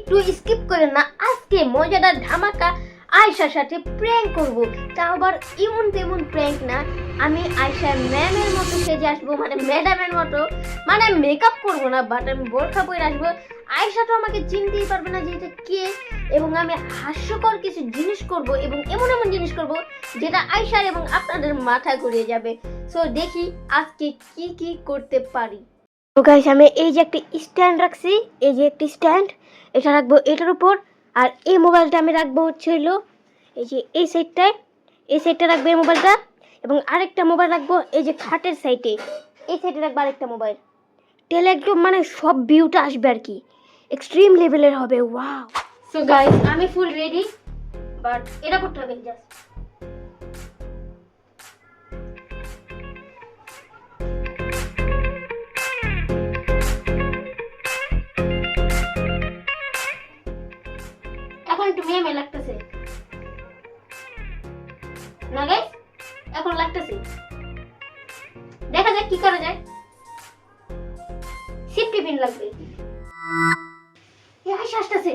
একটু স্কিপ করেন না। আজকে মজাদার ধামাকা আয়শার সাথে প্র্যাঙ্ক করব, তাও আবার এমন তেমন প্র্যাঙ্ক না। আমি আয়শা ম্যামের মতো সেজে আসবো, মানে ম্যাডামের মতো, মানে মেকআপ করবো না, বাট আমি বোরখা পরে আসবো। আয়শা তো আমাকে চিনতেই পারবে না যে এটা কে। এবং আমি হাস্যকর কিছু জিনিস করব এবং এমন এমন জিনিস করব যেটা আয়শার এবং আপনাদের মাথা ঘুরিয়ে যাবে। সো দেখি আজকে কি কি করতে পারি। তো গাইস, আমি এই যে একটা স্ট্যান্ড রাখছি, এই যে একটি স্ট্যান্ড, এটা রাখবো এটার উপর। আর এই মোবাইলটা আমি রাখবো হচ্ছে হলো এই যে এই সাইডটায়, এই সাইডটা রাখবো এই মোবাইলটা। এবং আরেকটা মোবাইল রাখবো এই যে খাটের সাইডে, এই সাইডে রাখবো আরেকটা মোবাইল। তাহলে একদম মানে সব ভিউটা আসবে আর কি, এক্সট্রিম লেভেলের হবে। ওয়াও! সো গাইস, আমি ফুল রেডি, বাট এটা করতে হবে জাস্ট। এখন একটু মেয়ে মেয়ে লাগতেছে না গাইস? এখন লাগতেছে, দেখা যাক কি করা যায়। সেফটি পিন লাগবে। এই আয়শা আসতেছে।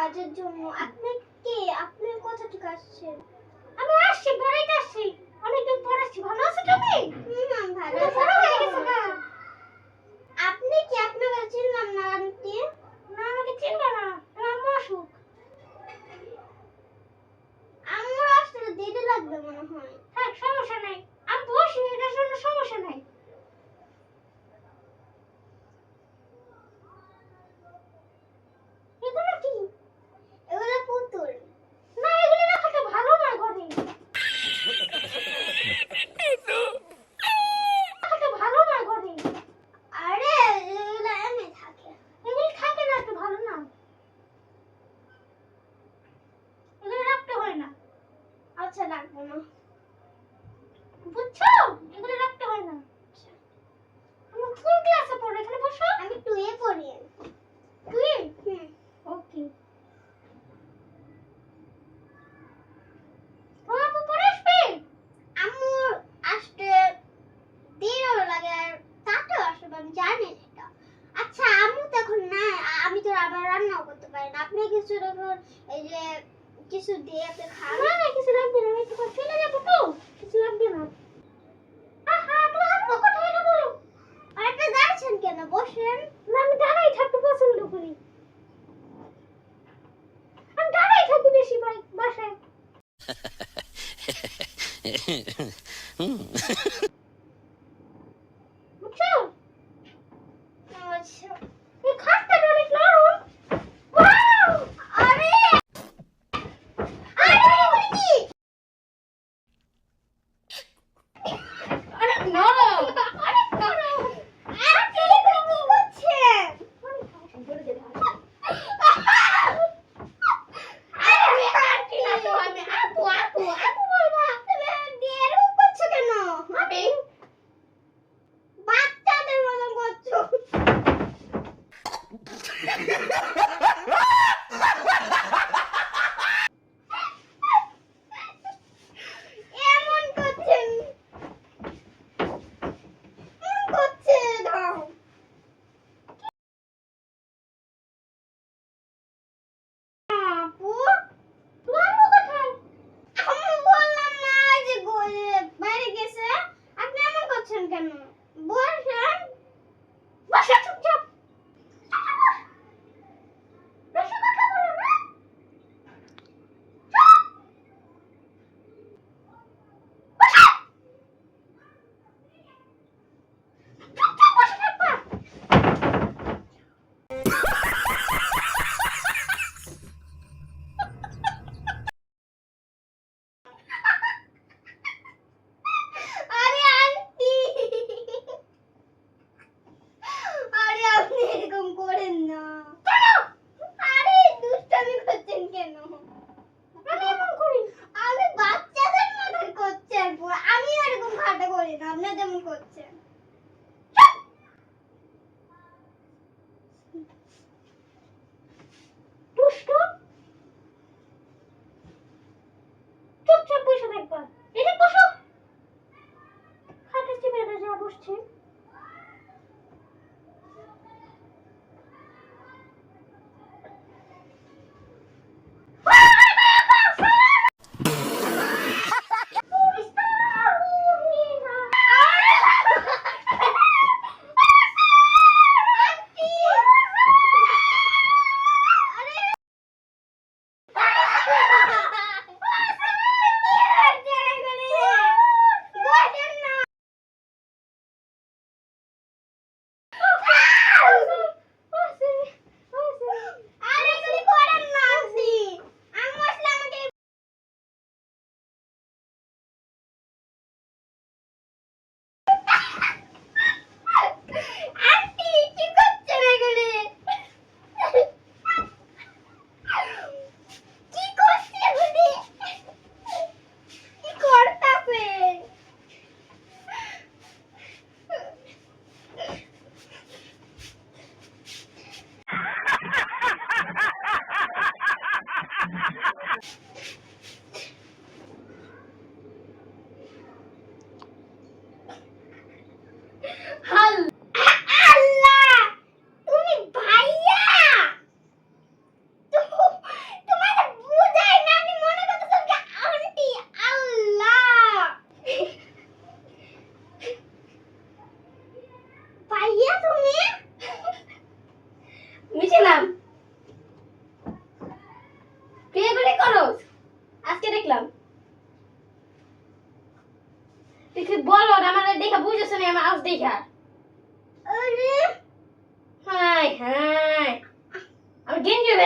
কাজের জন্য। আপনি কে? আপনি কোথা থেকে আসছেন? আমি আসছি, বেড়াইতে আসছি, অনেকদিন পর আসছি। ভালো আছো তুমি? ভালো আছি। আপনি কি? আপনাকে চিনলাম না আন্টি। না, আমাকে চিনবা না, আম্মু আসুক। আম্মুর আসতে দেরি লাগবে মনে হয়। হ্যাঁ, সমস্যা নাই, আমি বসি, এটার জন্য সমস্যা নাই। এগুলো কি? এগুলো পুতুল। না, এগুলো রাখাটা ভালো না ঘরে। রাখাটা ভালো না ঘরে। আরে এগুলো এমনি থাকে। এগুলো থাকে না, একটু ভালো না। এগুলো রাখতে হয় না। আচ্ছা, রাখবো না, বুঝছো? এগুলো রাখতে হয় না। তুমি কোন ক্লাসে পড়ো? এখানে বসো। আমি 2 এ পড়ি। 2 এ? ওকে। আম্মু পড়ে আসবে? আম্মু আসতে দেরি লাগে, আর তাতেও আসবে, আমি জানি এটা। আচ্ছা, আম্মু তো এখন না, আমি তো আবার রান্নাও করতে পারি না। আপনি কিছু রকম এই যে কিছু দিয়ে আপনি খান। না না, কিছু লাগবে না, আমি একটু ফেলে যাবো তো, কিছু লাগবে না। আহা, তোমার আম্মু কোথায় এটা বলো? আর একটা দাঁড়াচ্ছেন কেন? বসেন। না, আমি দাঁড়াই থাকতে পছন্দ করি। আমি দাঁড়াই থাকি বেশি বাসায়। বুঝছো? আচ্ছা, এই খাটটা অনেক নরম। ওয়াও! আরে আরে এগুলো কি? অনেক নরম, অনেক নরম। আপনি এগুলো কি করছেন? আরে আন্টি না তো, আমি আপু আপু আপু বলবা। তুমি এরকম করছো কেন? আমি বাচ্চাদের মতো করছো।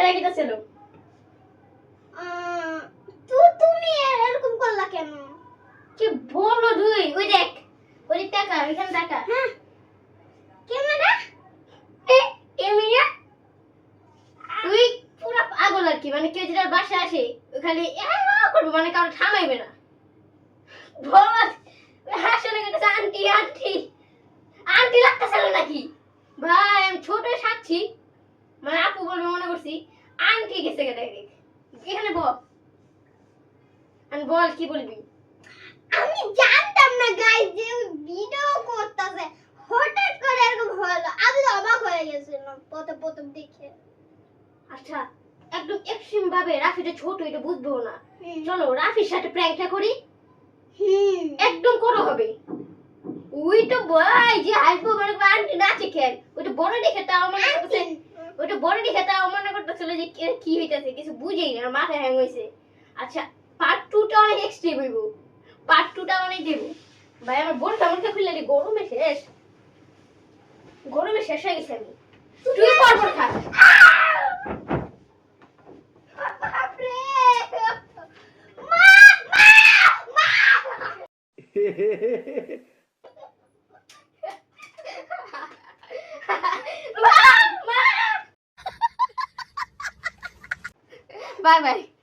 বেড়ে গেছিল। তুমি এরকম করলা কেন? কি বলো তুই? ওই দেখ, ওই টাকা, এখানে টাকা। হ্যাঁ ক্যামেরা ক্যামেরা তুই পুরো পাগল আর কি, মানে কেউ যেটা বাসা আসে ওখানে করবো, মানে কারো থামাইবে না। বল হাসলে কেটেছে আন্টি আন্টি আন্টি লাগতেছিল নাকি? ভাই আমি ছোট সাচ্ছি, মানে আপু বলবে মনে করছি, আন্টি গেছে কেটে এখানে বল, আমি বল কি বলবি? আমি জানতাম না গাইস যে ভিডিও করতেছে, হঠাৎ করে এরকম হলো, আমি তো অবাক হয়ে গেছিলাম প্রথম দেখে। আচ্ছা একদম এক্সট্রিম ভাবে রাফিটা ছোট, এটা বুঝবো না। চলো রাফির সাথে প্র্যাঙ্কটা করি, একদম করো হবে। ওই তো ভাই যে আসবো মানে আন্টি নাচে খেল, ওইটা বড় দেখে তাও মনে করতেছে, ওইটা বড় দেখে তাও মনে করতেছিল যে কি হইতাছে, কিছু বুঝেই না, মাথা হ্যাং হয়েছে। আচ্ছা পার্ট 2টা অনেক এক্সট্রিম হইব, পার্ট 2টা অনেক দেব ভাই। আমার বোনটা মনটা খুললে গরমে শেষ, গরমে শেষ হয়ে গেছে আমি। তুই পরপর খা। Bye bye.